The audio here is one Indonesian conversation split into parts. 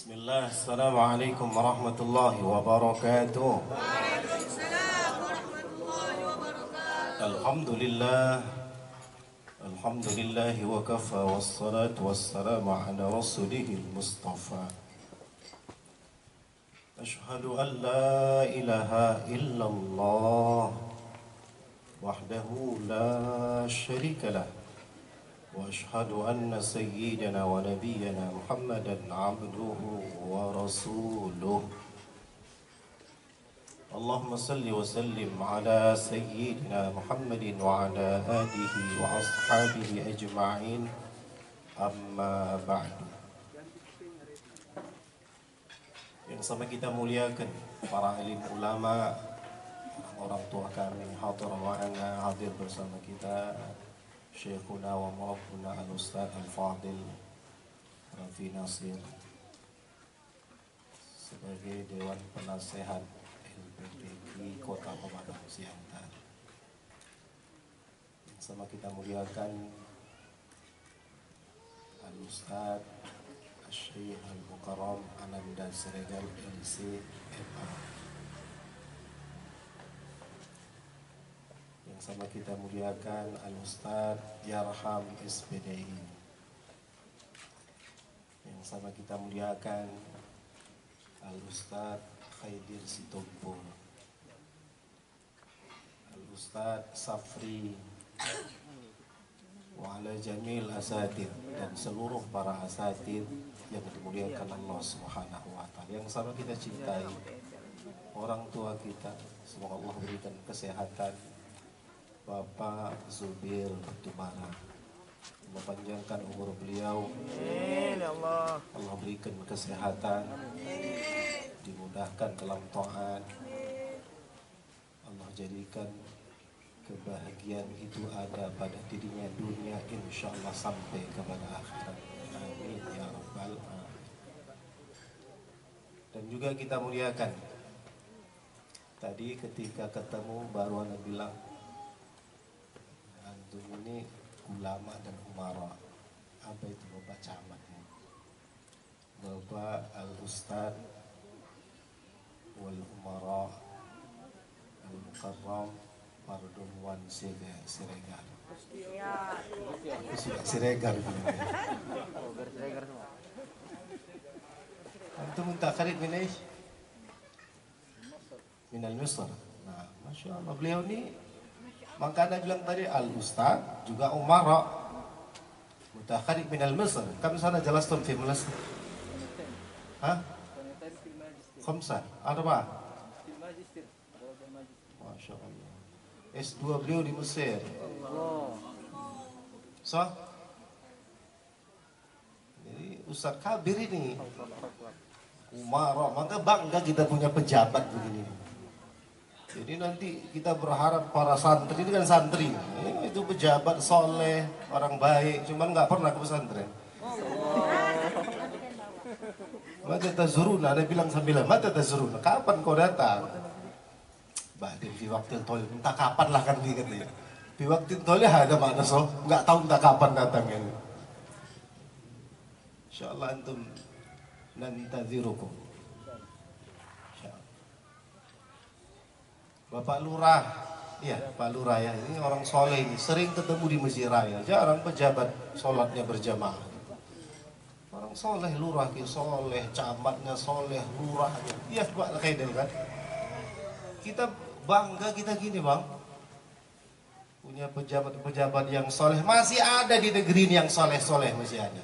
Bismillah, Assalamualaikum warahmatullahi wabarakatuh. Waalaikumsalam warahmatullahi wabarakatuh. Alhamdulillah, Alhamdulillahi wa kafa, wassalatu wassalamu ala rasulihil mustafa. Ashhadu an la ilaha illallah wahdahu la syarika lah. وأشهد أن سيدنا ونبينا محمدا عبده ورسوله اللهم صل وسلم على سيدنا محمد وعلى آله وأصحابه أجمعين أما بعد. Yang sama kita muliakan para alim ulama, orang tua kami, hadir bersama kita, Syekhuna wa Murabbuna Al-Ustaz Al-Fadil Rafi Nasir sebagai Dewan Penasehat LPPI Kota Pematang Siantar. Sama kita muliakan Al-Ustaz Al-Syekh Al-Mukarram Ananda Siregar LC-MA. Sama kita muliakan Al-Ustaz Yarham SPDI. Yang sama kita muliakan Al-Ustaz Khaidir Sitompul, Al-Ustaz Safri, wa ala jamil asatid, dan seluruh para asatid yang dimuliakan Allah Subhanahu wa ta'ala. Yang sama kita cintai orang tua kita, semoga Allah berikan kesehatan. Bapak Zubir Dumara, Allah panjangkan umur beliau. Amin ya Allah. Allah berikan kesehatan, dimudahkan dalam taat. Allah jadikan kebahagiaan itu ada pada dirinya dunia, insya Allah sampai kepada akhirat. Amin ya rabbal alamin. Dan juga kita muliakan, tadi ketika ketemu baru Anda bilang, ini ulama dan umara. Apa itu Bapak Camat? Bapak Al-Ustaz wal Umara Al-Mukarram Pardunwan Siregar. Siregar. Siregar semua. Antum muntakharid min aish? Min al-Misr. Nah, Masya Allah, beliau ni maka Anda bilang tadi Al-Ustaz juga umara mutakharij min al-Misr. Kam sana jalastum fi Misr? Hah? Khamsa. Arba. Masya Allah. S2 beliau di Mesir. So? Jadi Ustaz Kabir ini umara, maka bangga kita punya pejabat begini. Jadi nanti kita berharap para santri ini kan santri, itu pejabat soleh, orang baik, cuman nggak pernah ke pesantren. Mata tazuruna, ada bilang sambil mata tazuruna, kapan kau datang? Ba'din fi waktu tolih, entah kapan lah kan katanya. Fi waktu tolih ada mana so, nggak tahu entah kapan datangnya. Insyaallah antum nantazirukum. Bapak Lurah, iya Pak Lurah ya, ini orang soleh ini, sering ketemu di Masjid Raya, jarang pejabat sholatnya berjamaah. Orang soleh, lurah soleh, camatnya soleh, lurahnya, iya Pak Khaidil kan. Kita bangga kita gini bang, punya pejabat-pejabat yang soleh, masih ada di negeri ini yang soleh-soleh masih ada.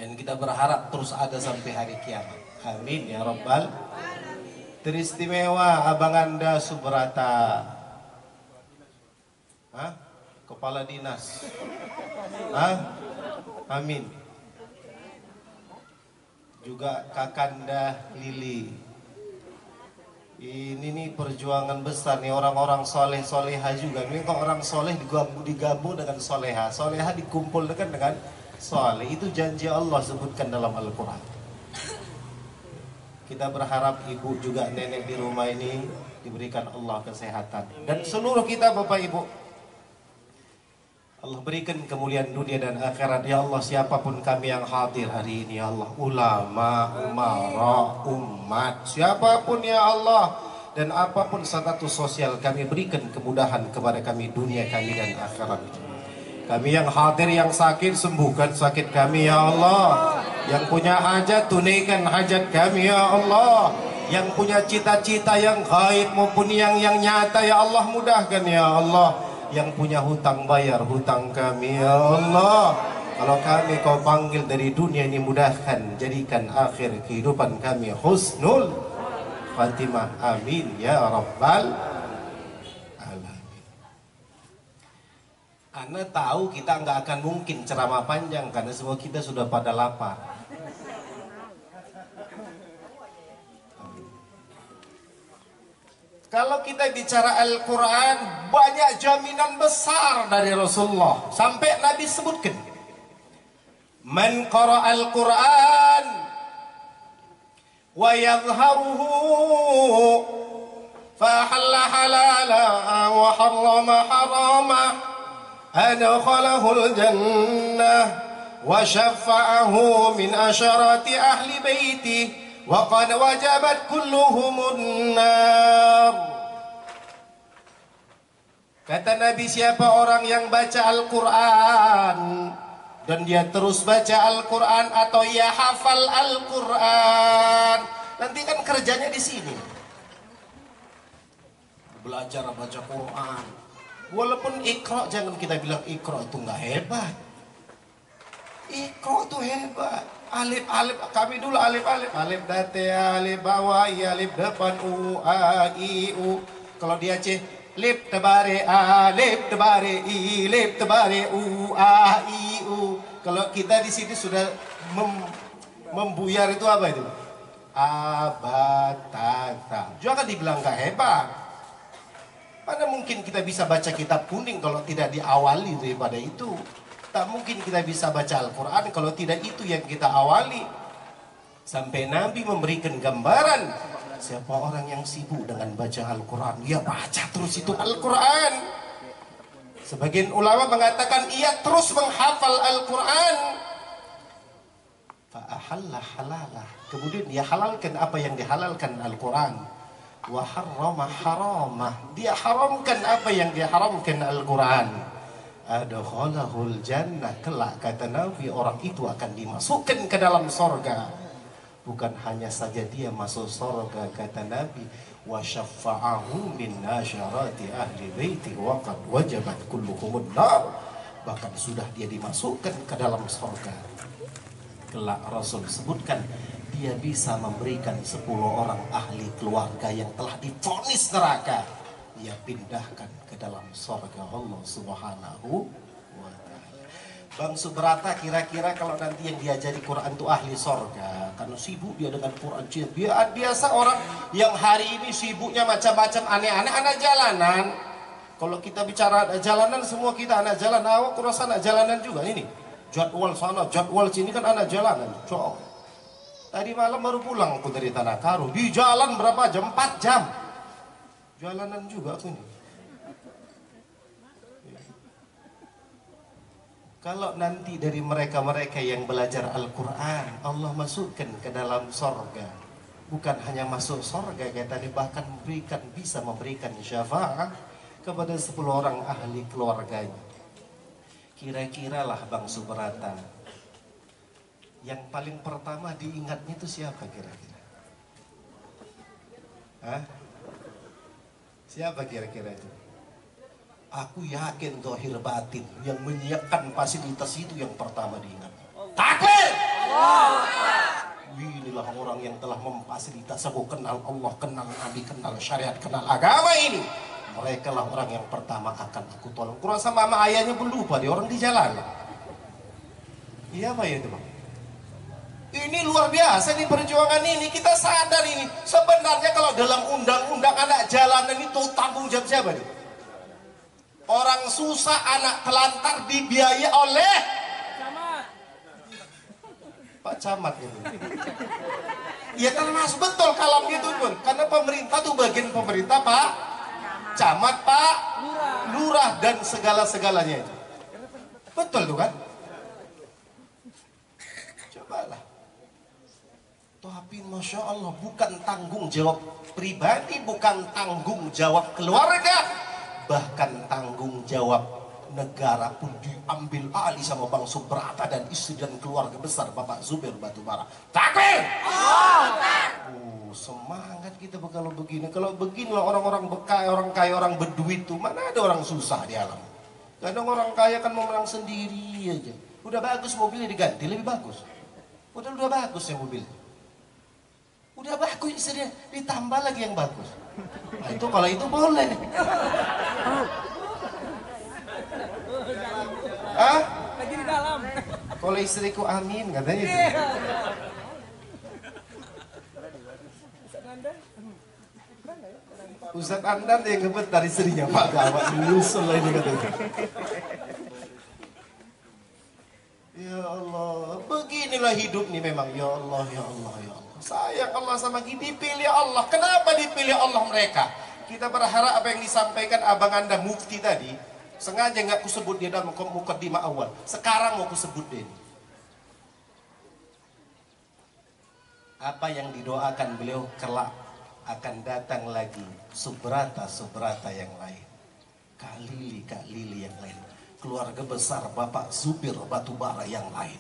Dan kita berharap terus ada sampai hari kiamat. Amin ya Rabbal. Teristimewa Abang Anda Subrata, hah? Kepala Dinas, hah? Amin. Juga Kakanda Lili. Ini nih perjuangan besar nih, orang-orang soleh soleha juga. Ini kok orang soleh digabung dengan soleha, soleha dikumpulkan dengan soleh. Itu janji Allah sebutkan dalam Al-Quran. Kita berharap ibu juga nenek di rumah ini diberikan Allah kesehatan. Dan seluruh kita Bapak Ibu, Allah berikan kemuliaan dunia dan akhirat. Ya Allah, siapapun kami yang hadir hari ini, ya Allah, ulama, umara, umat, siapapun ya Allah, dan apapun status sosial kami, berikan kemudahan kepada kami dunia kami dan akhirat. Kami yang hadir yang sakit, sembuhkan sakit kami ya Allah. Yang punya hajat, tunaikan hajat kami ya Allah. Yang punya cita-cita yang gaib maupun yang nyata ya Allah, mudahkan ya Allah. Yang punya hutang, bayar hutang kami ya Allah. Kalau kami kau panggil dari dunia ini, mudahkan, jadikan akhir kehidupan kami husnul khatimah, amin ya rabbal alamin. Ana tahu kita nggak akan mungkin ceramah panjang karena semua kita sudah pada lapar. Kalau kita bicara Al-Quran, banyak jaminan besar dari Rasulullah. Sampai Nabi sebutkan, man qara al-Quran wa yadharuhu fa halla halala wa harrama harama adkhalahu al-jannah wa syafa'ahu min asharati ahli baiti wa qad wajabat kulluhumun nar. Kata Nabi, siapa orang yang baca Al-Quran dan dia terus baca Al-Quran atau ia hafal Al-Quran, nanti kan kerjanya di sini belajar baca Quran. Walaupun Iqra, jangan kita bilang Iqra itu nggak hebat. Iqra itu hebat. Alif alif, kami dulu alif alif, alif date alif bawah i alif depan u a i u. Kalau di Aceh lip tebare alif tebare i lip tebare u a i u. Kalau kita di sini sudah membuyar itu apa itu? Abatata. Jangan dibilang gak hebat. Mana mungkin kita bisa baca kitab kuning kalau tidak diawali daripada itu. Tak mungkin kita bisa baca Al-Quran kalau tidak itu yang kita awali. Sampai Nabi memberikan gambaran, siapa orang yang sibuk dengan baca Al-Quran, ia baca terus itu Al-Quran. Sebagian ulama mengatakan ia terus menghafal Al-Quran. Fa'ahallah halalah. Kemudian dia halalkan apa yang dihalalkan Al-Quran. Wa harrama haramah. Dia haramkan apa yang diharamkan Al-Quran. Adkhalahul jannah, kelak kata Nabi orang itu akan dimasukkan ke dalam sorga. Bukan hanya saja dia masuk sorga, kata Nabi, wa syafa'ahu min nasyarati ahli baiti wa qad wajabat kulluhumun nar. Bahkan sudah dia dimasukkan ke dalam sorga. Kelak Rasul sebutkan dia bisa memberikan 10 orang ahli keluarga yang telah divonis neraka, ia pindahkan ke dalam sorga Allah subhanahu wa ta'ala. Bang Subrata, kira-kira kalau nanti yang diajari Quran itu ahli sorga, karena sibuk dia dengan Quran. Biasa orang yang hari ini sibuknya macam-macam aneh-aneh, anak jalanan. Kalau kita bicara anak jalanan, semua kita anak jalan. Awak kurasa anak jalanan juga ini. Jadwal sana, jadwal sini kan anak jalanan. Cok. Tadi malam baru pulang aku dari Tanah Karu. Di jalan berapa jam? 4 jam. Jalanan juga aku ini. Kalau nanti dari mereka-mereka yang belajar Al-Quran, Allah masukkan ke dalam sorga. Bukan hanya masuk sorga, kayak tadi, bahkan bisa memberikan syafaat kepada 10 orang ahli keluarganya. Kira-kira lah Bang Subrata, yang paling pertama diingatnya itu siapa kira-kira? Hah? Siapa kira-kira itu? Aku yakin zahir batin yang menyiapkan fasilitas itu yang pertama diingat. Takbir! Inilah orang yang telah memfasilitasi. Aku kenal Allah, kenal Nabi, kenal syariat, kenal agama ini. Mereka lah orang yang pertama akan aku tolong. Kurasa mama ayahnya pun lupa, dia orang di jalan. Iya apa ya itu Bang? Ini luar biasa nih perjuangan ini. Kita sadar ini. Sebenarnya kalau dalam undang-undang anak jalanan itu tanggung jawab siapa nih? Orang susah, anak telantar dibiayai oleh Pak Camat itu. Ya termasuk betul kalau gitu pun. Karena pemerintah tuh bagian pemerintah Pak Camat, Pak Lurah dan segala-segalanya itu. Betul tuh kan? Cobalah. Tapi Masya Allah, bukan tanggung jawab pribadi, bukan tanggung jawab keluarga, bahkan tanggung jawab negara pun diambil alih sama Bang Subrata dan istri dan keluarga besar Bapak Zubir Batubara. Takbir! Semangat kita kalau begini. Kalau beginilah orang-orang bekaya, orang kaya, orang berduit tuh, mana ada orang susah di alam. Kadang orang kaya kan mau menang sendiri aja. Udah bagus mobilnya diganti, lebih bagus. Udah bagus ya mobilnya. Udah bagus istrinya, ditambah lagi yang bagus. Nah, itu kalau itu boleh. Ah? Lagi di dalam. Kalau istriku amin katanya itu. Ustaz Andan yang ngebet dari istrinya, Pak gawat nyusul lah ini katanya. Ya Allah, beginilah hidup nih memang. Ya Allah, ya Allah, ya Allah. Sayang Allah sama kita, dipilih Allah. Kenapa dipilih Allah mereka? Kita berharap apa yang disampaikan abang anda mufti tadi, sengaja nggak kusebut dia dalam mukaddimah awal. Sekarang mau kusebut dia. Apa yang didoakan beliau kelak akan datang lagi Subrata yang lain, Kak Lili yang lain, keluarga besar Bapak Zubir Batubara yang lain,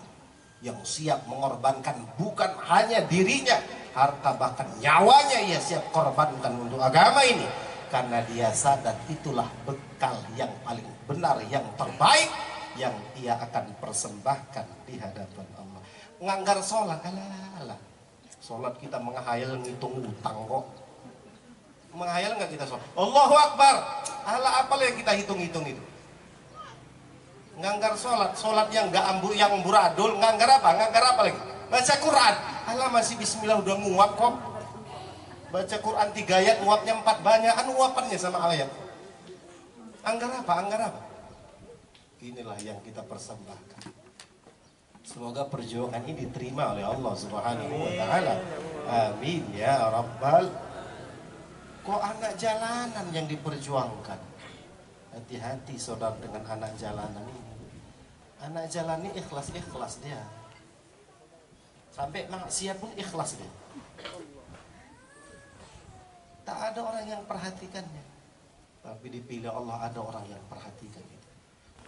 yang siap mengorbankan bukan hanya dirinya, harta bahkan nyawanya ia siap korbankan untuk agama ini, karena dia sadar itulah bekal yang paling benar, yang terbaik yang ia akan persembahkan di hadapan Allah. Nganggar sholat, alah. Sholat kita menghayal ngitung utang kok. Menghayal nggak kita sholat? Allahu Akbar. Alah apalah yang kita hitung-hitung itu. Nganggar sholat yang nggak yang amburadul, nganggar apa lagi? Baca Quran. Alah masih bismillah udah nguap kok. Baca Quran 3 ayat, nguapnya 4 banyak, nguapannya sama ayat. Anggar apa? Inilah yang kita persembahkan. Semoga perjuangan ini diterima oleh Allah Subhanahu wa taala. Amin ya rabbal. Kok anak jalanan yang diperjuangkan? Hati-hati saudara dengan anak jalanan ini. Anak jalan ini ikhlas dia. Sampai maksiat pun ikhlas dia. Tak ada orang yang perhatikannya. Tapi dipilih Allah, ada orang yang perhatikan itu.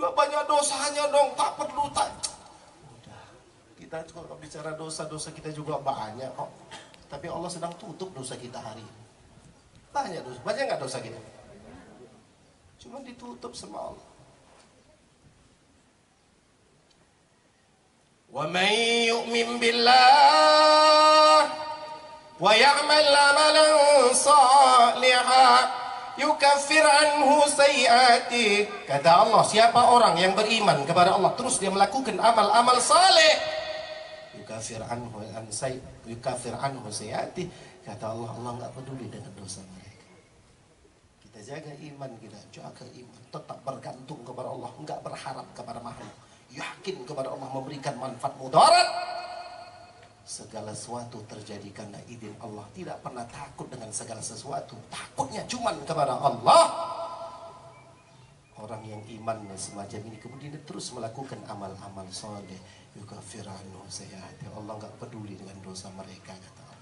Udah banyak dosanya dong, tak perlu tak. Udah. Kita kalau bicara dosa kita juga banyak kok. Tapi Allah sedang tutup dosa kita hari ini. Banyak nggak dosa kita? Cuma ditutup sama Allah. Wa man yu'min billah wa ya'mal amalan salihan yukaffir anhu sayyi'ati. Kata Allah, siapa orang yang beriman kepada Allah terus dia melakukan amal-amal saleh, yukaffir anhu sayyi'ati. Kata Allah, Allah enggak peduli dengan dosa mereka. Kita jaga iman kita, jaga iman, tetap bergantung kepada Allah, enggak berharap kepada makhluk. Yakin kepada Allah memberikan manfaat mudarat. Segala sesuatu terjadi karena izin Allah. Tidak pernah takut dengan segala sesuatu. Takutnya cuma kepada Allah. Orang yang imannya semacam ini kemudian terus melakukan amal-amal soleh. Yukaffiranu sayyi'ati. Allah enggak peduli dengan dosa mereka, kata Allah.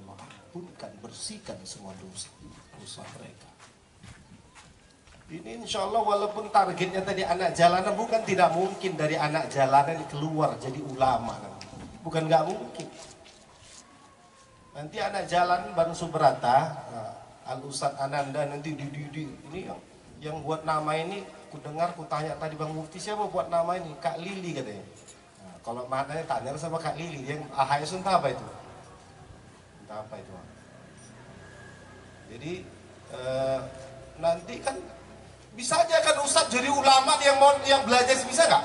Allah ampunkan, bersihkan semua dosa mereka. Ini insya Allah walaupun targetnya tadi anak jalanan, bukan tidak mungkin dari anak jalanan keluar jadi ulama. Bukan nggak mungkin. Nanti anak jalan Bang Subrata, Al-Ustadz Ananda nanti ini yang buat nama ini, ku dengar, ku tanya tadi Bang Mufti siapa buat nama ini? Kak Lili katanya. Nah, kalau maknanya tanya sama Kak Lili, yang AHS entah apa itu? Entah apa itu. Jadi nanti kan bisa aja kan Ustadz jadi ulama yang belajar bisa nggak?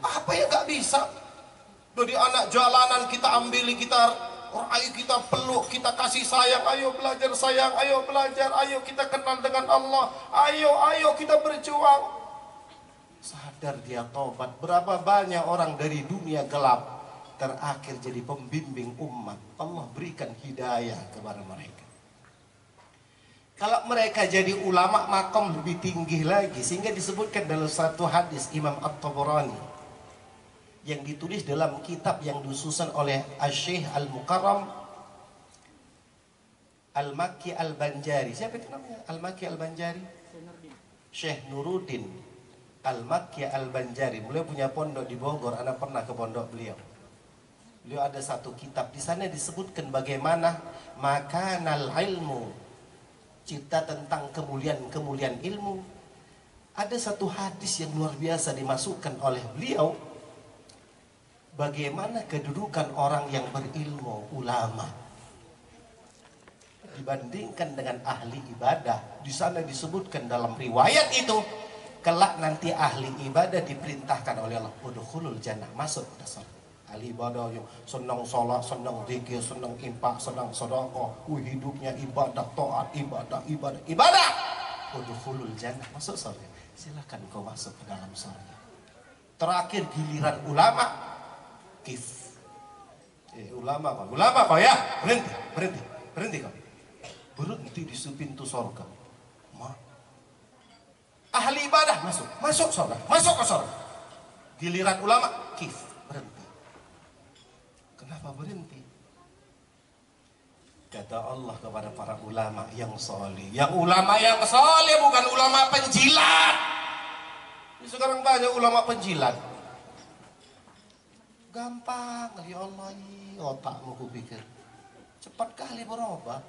Apa yang nggak bisa? Dari anak jalanan kita ambil, kita rayu, kita peluk, kita kasih sayang. Ayo belajar sayang, ayo belajar, ayo kita kenal dengan Allah. Ayo kita berjuang. Sadar dia tobat. Berapa banyak orang dari dunia gelap terakhir jadi pembimbing umat. Allah berikan hidayah kepada mereka. Kalau mereka jadi ulama makom lebih tinggi lagi, sehingga disebutkan dalam satu hadis Imam At-Tabarani yang ditulis dalam kitab yang disusun oleh Asy-Syaikh Al-Mukarram Al-Makki Al-Banjari. Siapa itu namanya? Al-Makki Al-Banjari? Syekh Nuruddin Al-Makki Al-Banjari. Beliau punya pondok di Bogor, Anda pernah ke pondok beliau. Beliau ada satu kitab, di sana disebutkan bagaimana makanal ilmu, cerita tentang kemuliaan ilmu. Ada satu hadis yang luar biasa dimasukkan oleh beliau, bagaimana kedudukan orang yang berilmu, ulama, dibandingkan dengan ahli ibadah. Di sana disebutkan dalam riwayat itu, kelak nanti ahli ibadah diperintahkan oleh Allah, udkhulul jannah, masuk ke surga. Ahli ibadah yang senang sholat, senang zikir, senang infak, senang sedekah, hidupnya ibadah, taat, ibadah. Udkhulul jannah, masuk surga. Silakan kau masuk ke dalam surga. Terakhir giliran ulama, kif. Ulama kau ya, berhenti kau. Berhenti di pintu surga. Ahli ibadah masuk surga, masuk ke surga. Giliran ulama, kif, berhenti. Kenapa berhenti? Kata Allah kepada para ulama yang soleh. Yang ulama yang soleh, bukan ulama penjilat. Sekarang banyak ulama penjilat. Gampang, ya Allah, otakmu kupikir. Cepat kali berubah.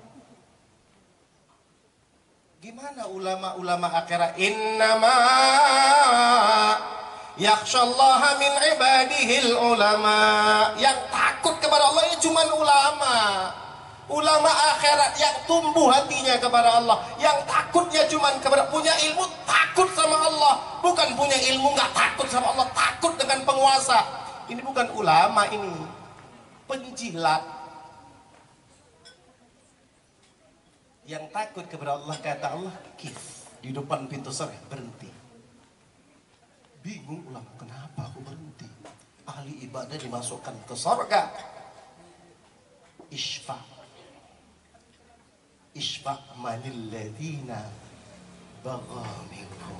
Gimana ulama-ulama akhirat? Innama yakhshallaha min ibadihil ulama. Yang takut kepada Allah ini cuma ulama. Ulama akhirat yang tumbuh hatinya kepada Allah, yang takutnya cuma kepada, punya ilmu takut sama Allah, bukan punya ilmu nggak takut sama Allah, takut dengan penguasa. Ini bukan ulama, ini penjilat. Yang takut kepada Allah, kata Allah, kif, di depan pintu surga, berhenti. Bingung ulama, kenapa aku berhenti? Ahli ibadah dimasukkan ke surga. Isfa manil ladina bagha minkum.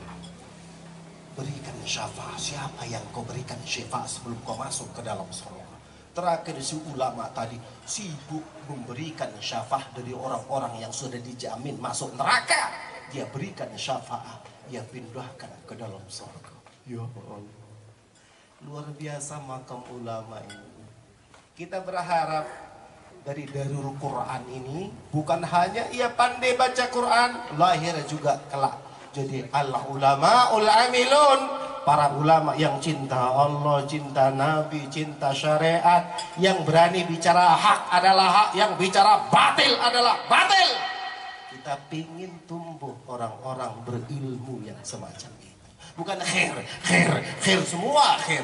Berikan syafaat. Siapa yang kau berikan syafaat sebelum kau masuk ke dalam surga? Terakhir si ulama tadi sibuk memberikan syafaat dari orang-orang yang sudah dijamin masuk neraka. Dia berikan syafaat, dia pindahkan ke dalam surga. Ya Allah, luar biasa makam ulama ini. Kita berharap dari Darul Quran ini bukan hanya ia pandai baca Quran, lahir juga kelak jadi al-ulama ul-amilun. Para ulama yang cinta Allah, cinta Nabi, cinta syariat, yang berani bicara hak adalah hak, yang bicara batil adalah batil. Kita pingin tumbuh orang-orang berilmu yang semacam itu. Bukan khair semua khair.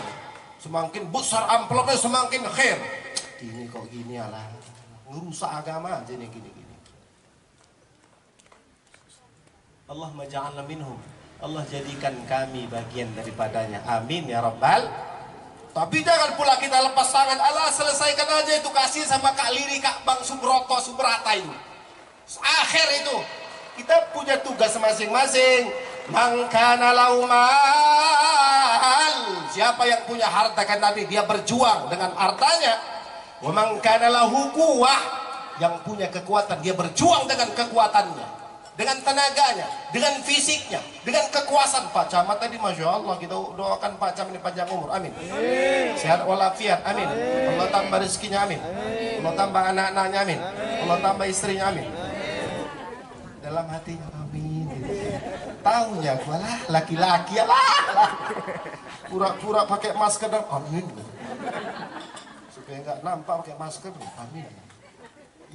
Semakin besar amplopnya semakin khair. Ini kok gini alah, ngerusak agama aja nih gini-gini. Allah maja'alna minhum. Allah jadikan kami bagian daripadanya. Amin ya Rabbal. Tapi jangan pula kita lepas tangan. Allah selesaikan aja itu, kasih sama Kak Liri, Kak Bang Subroto, Subrata itu. Akhir itu kita punya tugas masing-masing. Mangkana laumal, siapa yang punya harta kan Nabi, dia berjuang dengan hartanya. Wa mangkana lahu quwwah, yang punya kekuatan dia berjuang dengan kekuatannya, dengan tenaganya, dengan fisiknya, dengan kekuasaan. Pak Camat tadi Masya Allah, kita doakan Pak Camat ini panjang umur, amin. Sehat walafiat, amin. Allah tambah rezekinya, amin. Allah tambah anak-anaknya, amin. Allah tambah istrinya, amin. Dalam hatinya, amin. Tahunya malah laki-laki lah, pura-pura pakai masker dan amin, supaya nggak nampak pakai masker, amin.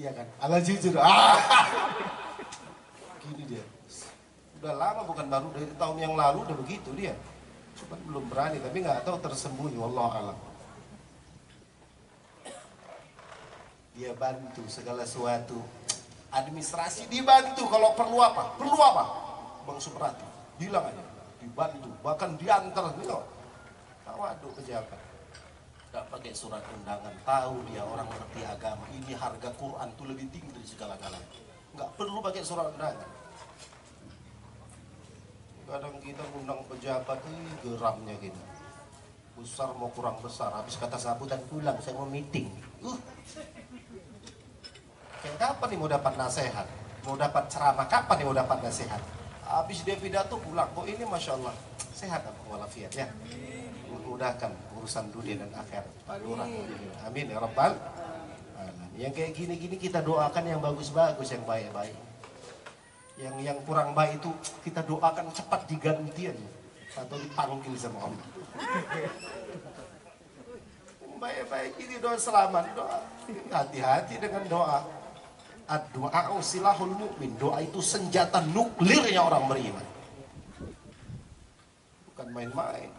Iya kan, ala jujur, gini dia. Udah lama, bukan baru dari tahun yang lalu udah begitu dia. Cuma belum berani, tapi nggak tahu tersembunyi. Wallahu a'lam. Dia bantu segala sesuatu. Administrasi dibantu, kalau perlu apa? Bang Suprati bilang aja, dibantu, bahkan diantar. Waduh, pejabat. Nggak pakai surat undangan, tahu dia orang ngerti agama. Ini harga Quran tuh lebih tinggi dari segala-galanya. nggak perlu pakai surat undangan. Kadang kita undang pejabat, geramnya kita. Besar mau kurang besar, habis kata sambutan pulang, saya mau meeting. Kayak kapan nih mau dapat nasihat? Mau dapat ceramah, kapan nih mau dapat nasihat? Habis dia pidato pulang, kok ini Masya Allah, sehat apa walafiat ya? Memudahkan urusan dunia dan akhirat. Amin ya Rabbal alamin. Yang kayak gini-gini kita doakan yang bagus-bagus, yang baik-baik. Yang kurang baik itu kita doakan cepat digantian atau dipanggil sama Allah. Baik-baik ini doa selamat, doa. Hati-hati dengan doa. Ad-du'a silahul mu'min. Doa itu senjata nuklirnya orang beriman. Bukan main-main.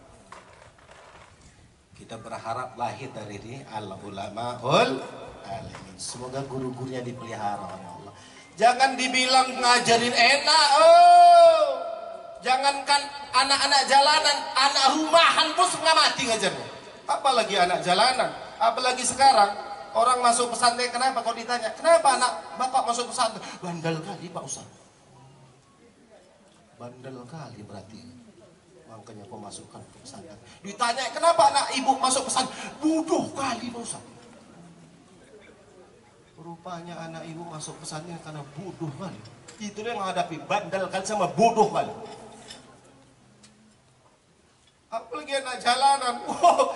Kita berharap lahir dari ini al-ulamaul alamin. Semoga guru-gurunya dipelihara oleh Allah. Jangan dibilang ngajarin enak. Jangankan anak-anak jalanan, anak rumahan pun setengah mati ngajarnya. Apalagi anak jalanan, apalagi sekarang orang masuk pesantren. Kenapa? Kalau ditanya, kenapa anak bapak masuk pesantren? Bandel kali Pak Ustaz. Bandel kali berarti. Makanya kau masukkan ke pesantren. Ditanya, kenapa anak ibu masuk pesantren? Bodoh kali Pak Ustaz. Rupanya anak ibu masuk pesantren karena bodoh kali. Itu yang menghadapi bandel kali sama bodoh kali. Apalagi anak jalanan. Wow.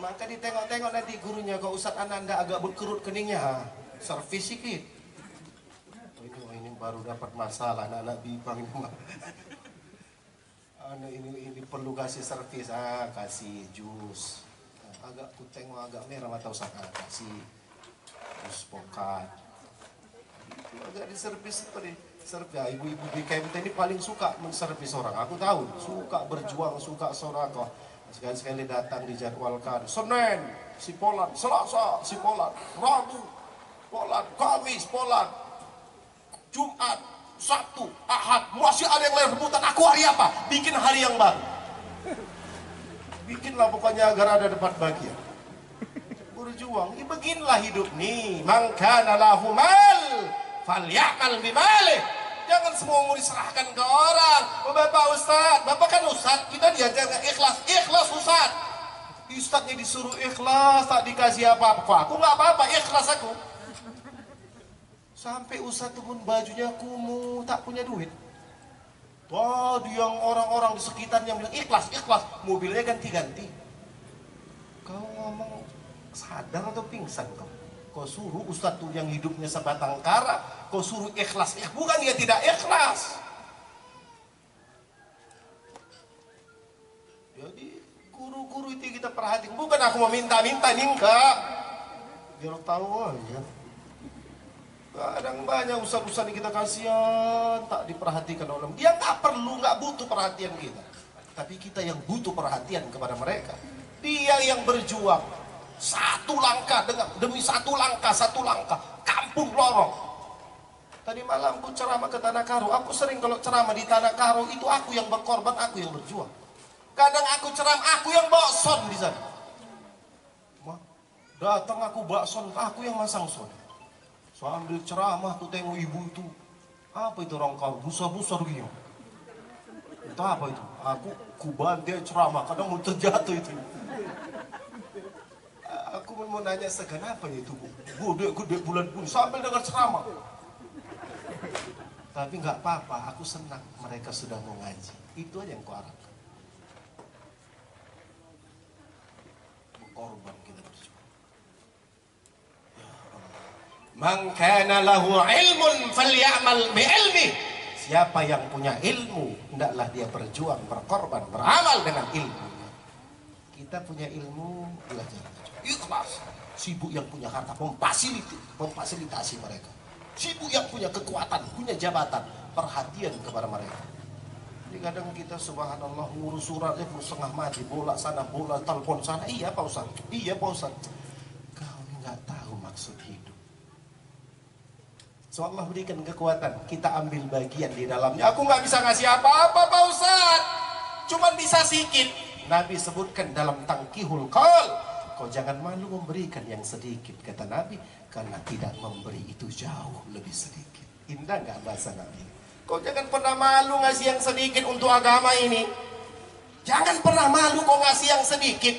Maka ditengok-tengok nanti gurunya, kok Ustaz Ananda agak berkerut keningnya, servis sikit. Ini baru dapat masalah anak-anak bibang ini. Anak ini perlu kasih servis, kasih jus. Agak ku tengok agak merah mata Ustaz, kasih jus pokat. Itu agak diservis seperti servis. Ibu-ibu di KMT ini paling suka menservis orang. Aku tahu, suka berjuang, suka sorakoh. Sekali-sekali datang dijadwalkan Senin, si Polan, Selasa, si Polan, Rabu, Polan, Kamis, Polan, Jumat, Sabtu, Ahad, masih ada yang lain rebutan. Aku hari apa? Bikin hari yang baru. Bikinlah pokoknya agar ada debat bagian. Berjuang, beginilah hidup nih. Man kana lahu mal falyamal bimalih. Jangan semua mau diserahkan ke orang. Oh, Bapak Ustadz, Bapak kan Ustadz, kita diajarkan ikhlas. Ikhlas Ustadz. Ustadznya disuruh ikhlas, tak dikasih apa-apa. Kok aku nggak apa-apa, ikhlas aku. Sampai Ustadz turun bajunya kumuh, tak punya duit. Tadi yang orang-orang di sekitarnya bilang ikhlas, ikhlas. Mobilnya ganti-ganti. Kau ngomong sadar atau pingsan kau? Kau suruh Ustadz tuh yang hidupnya sebatang kara, kau suruh ikhlas. Bukan dia tidak ikhlas. Jadi guru-guru itu kita perhatikan. Bukan aku mau minta-minta, nih enggak. Biar tahu aja. Kadang banyak ustadz-ustadz kita kasihan, tak diperhatikan oleh dia. Nggak perlu, nggak butuh perhatian kita. Tapi kita yang butuh perhatian kepada mereka. Dia yang berjuang. Satu langkah demi satu langkah kampung lorong. Tadi malam aku ceramah ke Tanah Karo. Aku sering kalau ceramah di Tanah Karo itu aku yang berkorban, aku yang berjuang. Kadang aku ceramah, aku yang bawa son di sana. Datang aku bawa son, aku yang masang son. Sambil ceramah aku tengok ibu itu. Apa itu orang kau busar-busar gini? Itu apa itu? Aku bantai ceramah, kadang mau terjatuh itu. Aku mau nanya segan apa itu bu? Gede bulan pun sambil dengar ceramah. Tapi nggak apa-apa, aku senang mereka sudah mau ngaji. Itu aja yang kuharapkan. Berkorban kita berjuang. Ya Allah. Man kana lahu ilmun falyamal bi ilmi. Siapa yang punya ilmu, hendaklah dia berjuang, berkorban, beramal dengan ilmunya. Kita punya ilmu, belajar. Ikhlas. Sibuk yang punya harta memfasilitasi mereka. Sibuk yang punya kekuatan, punya jabatan, perhatian kepada mereka. Jadi kadang kita subhanallah ngurus suratnya pun setengah mati, bola sana, bola telepon sana. Iya Pak Ustaz, iya Pak Ustaz. Kau nggak tahu maksud hidup. So Allah berikan kekuatan, kita ambil bagian di dalamnya. Aku nggak bisa ngasih apa-apa Pak Ustaz, cuman bisa sikit. Nabi sebutkan dalam Tangkihul Qaul, Kau jangan malu memberikan yang sedikit, kata Nabi, karena tidak memberi itu jauh lebih sedikit. Indah nggak bahasa Nabi? Kau jangan pernah malu ngasih yang sedikit untuk agama ini. Jangan pernah malu kau ngasih yang sedikit,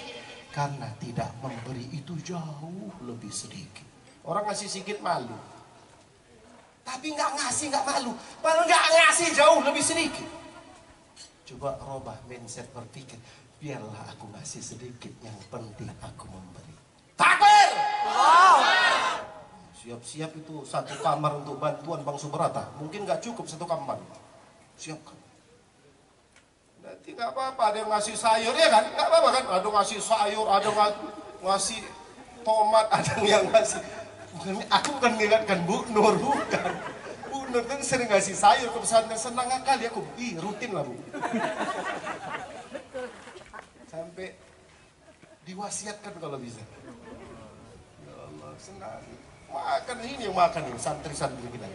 karena tidak memberi itu jauh lebih sedikit. Orang ngasih sedikit malu, tapi nggak ngasih nggak malu, malah nggak ngasih jauh lebih sedikit. Coba robah mindset berpikir, biarlah aku ngasih sedikit, yang penting aku memberi. Takbir! Siap-siap itu satu kamar untuk bantuan Bang Subrata. Mungkin nggak cukup satu kamar. Siapkan. Nanti nggak apa-apa, ada yang ngasih sayur ya kan? Nggak apa-apa kan? Ada ngasih sayur, ada ngasih tomat, ada yang ngasih. Aku bukan mengingatkan Bu Nur, bukan. Bu Nur kan sering ngasih sayur ke pesantren, senang kali aku. Rutin lah Bu. Sampai diwasiatkan kalau bisa. Ya Allah, senang. Makan ini yang makan ini, santri-santri kita.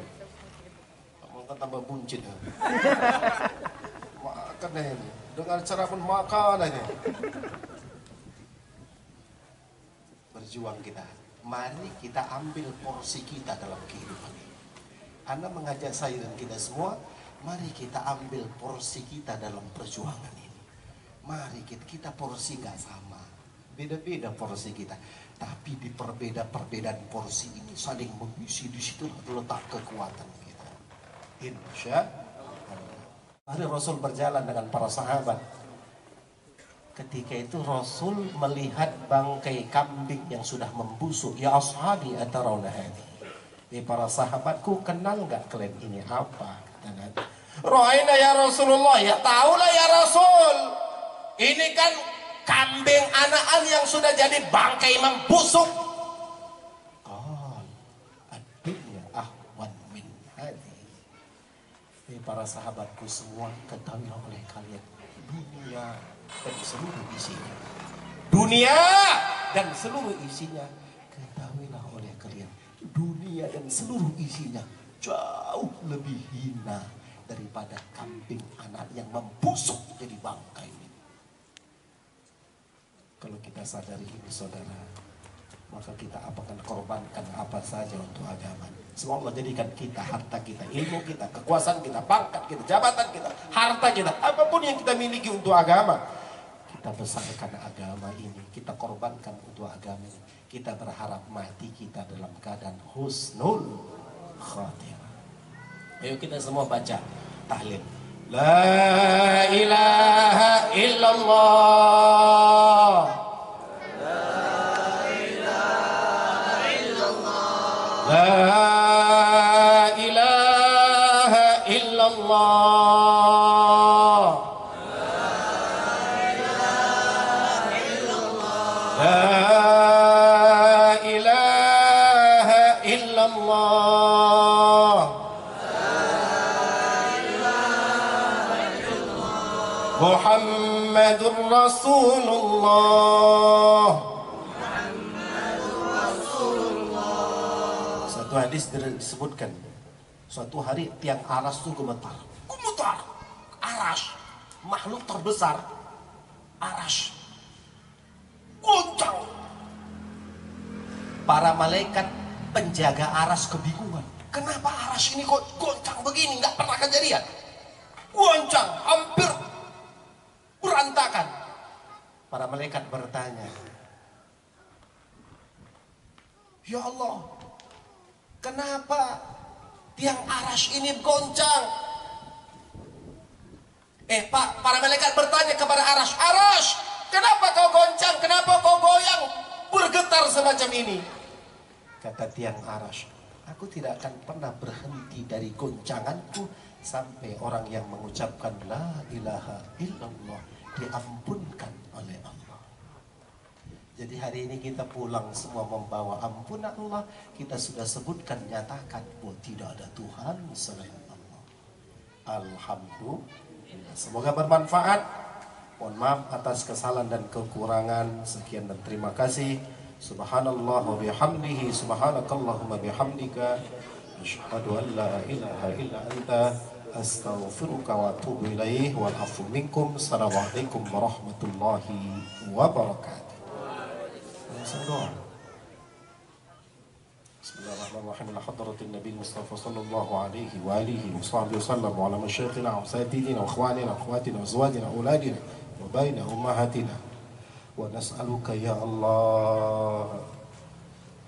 Makan tambah buncit. Makan ini. Dengan cara pun makan aja. Berjuang kita. Mari kita ambil porsi kita dalam kehidupan ini. Anda mengajak saya dan kita semua, mari kita ambil porsi kita dalam perjuangan ini. Mari kita porsi nggak sama, beda-beda porsi kita, tapi di perbedaan porsi ini saling mengisi, di situ letak kekuatan kita. Insya Allah. Hari Rasul berjalan dengan para sahabat. Ketika itu Rasul melihat bangkai kambing yang sudah membusuk. Ya ashabi atarawna hadhi. Para sahabatku, kenal nggak kalian ini apa? Kata Nabi. Ro'aina ya Rasulullah, ya tahulah ya Rasul. Ini kan kambing anakan yang sudah jadi bangkai membusuk. Ad-dunya ahwan min hadhi. Para sahabatku semua, ketahuilah oleh kalian, dunia dan seluruh isinya. Dunia dan seluruh isinya, ketahuilah oleh kalian, dunia dan seluruh isinya jauh lebih hina daripada kambing anak yang membusuk jadi bangkai. Kalau kita sadari ini saudara, maka kita akan korbankan apa saja untuk agama. Semoga Allah jadikan kita, harta kita, ilmu kita, kekuasaan kita, pangkat kita, jabatan kita, harta kita, apapun yang kita miliki untuk agama, kita besarkan agama ini, kita korbankan untuk agama ini. Kita berharap mati kita dalam keadaan husnul khatimah. Ayo kita semua baca tahlil. La ilaha illallah. La ilaha illallah. La ilaha illallah. La ilaha illallah. Muhammadur Rasulullah. Satu hadis disebutkan, suatu hari tiang aras itu gemetar. Aras, makhluk terbesar, aras goncang. Para malaikat penjaga aras kebingungan. Kenapa aras ini kok goncang begini? Nggak pernah kejadian. Goncang, hampir berantakan. Para malaikat bertanya, ya Allah, kenapa tiang aras ini goncang? Para malaikat bertanya kepada aras, aras, kenapa kau goncang? Kenapa kau goyang, bergetar semacam ini? Kata tiang aras, aku tidak akan pernah berhenti dari goncanganku sampai orang yang mengucapkan la ilaha illallah diampunkan oleh Allah. Jadi hari ini kita pulang semua membawa ampunan Allah. Kita sudah sebutkan, nyatakan bahwa tidak ada Tuhan selain Allah. Alhamdulillah. Semoga bermanfaat. Mohon maaf atas kesalahan dan kekurangan. Sekian dan terima kasih. Subhanallah wa bihamdihi, subhanakallahumma bihamdika, asyhadu an la ilaha illa anta, astaghfiruka wa atubu ilaih, wal afu minkum. Assalamualaikum warahmatullahi wabarakatuh. doa. Bismillahirrahmanirrahim. Ala hadratin Nabi Mustafa sallallahu alaihi wa alihi wa sahbihi wasallam wa ala masyayikhina wa asatidina wa ikhwanina wa akhwatina wa azwajina wa auladina wa baina ummahatina wa nas'aluka ya Allah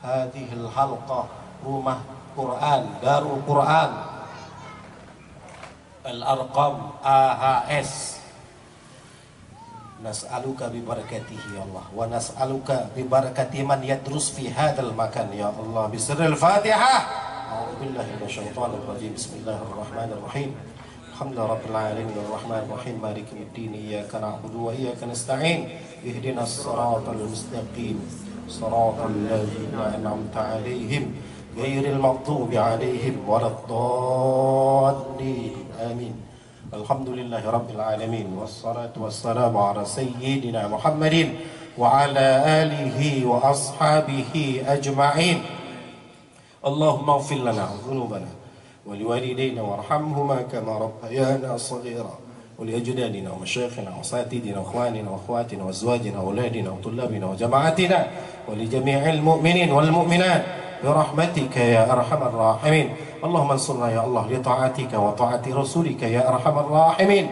hadhihi al-halqah rumah Quran Darul Quran Al-Arqam AHS nas'aluka bi barakatihi ya Allah wa nas'aluka bi barakati man yadrus fi hadzal makan ya Allah bisirril Fatihah. A'udzu billahi minasyaitonir rajim. Bismillahirrahmanirrahim. Alhamdulillahirabbil alamin arrahmanir rahim maliki yaumiddin iyyaka na'budu wa iyyaka nasta'in ihdinas siratal mustaqim siratal ladzina an'amta 'alaihim ghairil maghdubi 'alaihim waladdallin. Amin. Alhamdulillahi Rabbil Alamin. Wassalatu wassalamu ala Sayyidina Muhammadin wa ala alihi wa ashabihi ajma'in. Allahumma ighfir lana dhunubana wa liwalidayna warhamhuma kama rabbayana saghira wa liajdadina wa masyayikhina wa asatidina wa ikhwanina wa akhwatina wa azwajina wa auladina wa tullabina wa jama'atina wa li jami'il mu'minin wal mu'minat برحمتك يا أرحم الراحمين. اللهم انصرنا يا الله لطاعتك وطاعة رسولك يا أرحم الراحمين.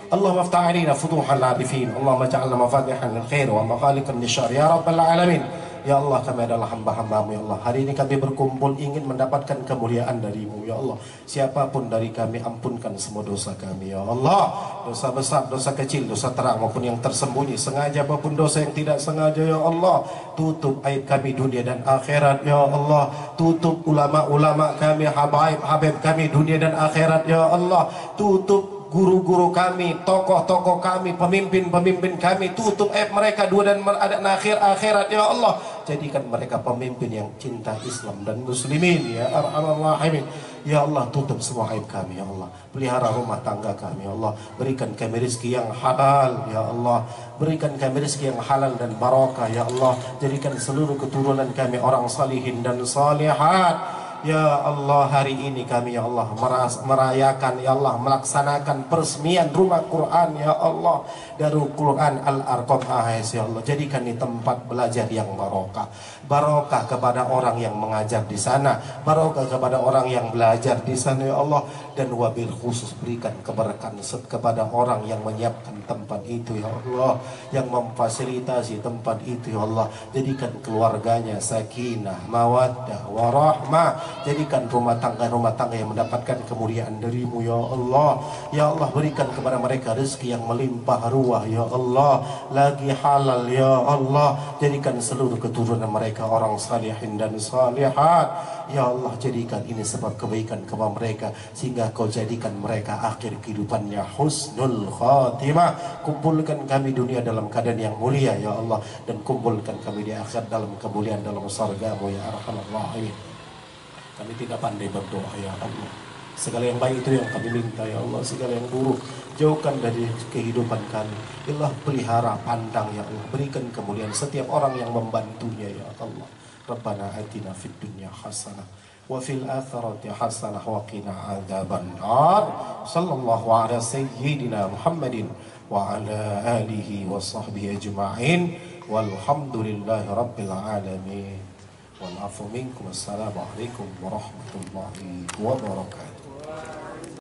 اللهم افتح علينا فتوح العارفين. اللهم اجعلنا مفاتيحا للخير ومغالقا للشر يا رب العالمين. Ya Allah, kami adalah hamba-hambamu ya Allah. Hari ini kami berkumpul ingin mendapatkan kemuliaan darimu ya Allah. Siapapun dari kami ampunkan semua dosa kami ya Allah. Dosa besar, dosa kecil, dosa terang maupun yang tersembunyi, sengaja maupun dosa yang tidak sengaja ya Allah. Tutup aib kami dunia dan akhirat ya Allah. Tutup ulama-ulama kami, habaib kami dunia dan akhirat ya Allah. Tutup guru-guru kami, tokoh-tokoh kami, pemimpin-pemimpin kami, tutup aib mereka dua dan akhirat ya Allah. Jadikan mereka pemimpin yang cinta Islam dan muslimin ya Arhamar Rahimin. Ya Allah, tutup semua aib kami ya Allah. Pelihara rumah tangga kami ya Allah. Berikan kami rezeki yang halal ya Allah. Berikan kami rezeki yang halal dan barakah ya Allah. Jadikan seluruh keturunan kami orang salihin dan salihat. Ya Allah, hari ini kami ya Allah merayakan ya Allah, melaksanakan peresmian rumah Quran ya Allah, Darul Quran Al-Arqam AHS ya Allah. Jadikan ini tempat belajar yang barokah. Barokah kepada orang yang mengajar di sana, barokah kepada orang yang belajar di sana ya Allah. Dan wabil khusus berikan keberkahan kepada orang yang menyiapkan tempat itu ya Allah, yang memfasilitasi tempat itu ya Allah. Jadikan keluarganya sakinah, mawaddah, warahmah. Jadikan rumah tangga yang mendapatkan kemuliaan darimu ya Allah. Ya Allah, berikan kepada mereka rezeki yang melimpah ruah ya Allah, lagi halal ya Allah. Jadikan seluruh keturunan mereka orang salihin dan salihat ya Allah. Jadikan ini sebab kebaikan kepada mereka, sehingga kau jadikan mereka akhir kehidupannya husnul khatimah. Kumpulkan kami dunia dalam keadaan yang mulia ya Allah, dan kumpulkan kami di akhir dalam kemuliaan dalam surga-Mu ya Arhamar Rahimin. Kami tidak pandai berdoa ya Allah. Segala yang baik itu yang kami minta ya Allah. Segala yang buruk jauhkan dari kehidupan kami. Ya Allah, pelihara, pandang ya Allah. Berikan kemuliaan setiap orang yang membantunya ya Allah. Rabbana atina fid dunya hasanah wa fil akhirati hasanah wa qina adzaban nar. Sallallahu ala sayyidina Muhammadin wa ala alihi wa sahbihi ajma'in. Walhamdulillahi rabbil alamin. Wal afu minkum. Assalamualaikum warahmatullahi wabarakatuh.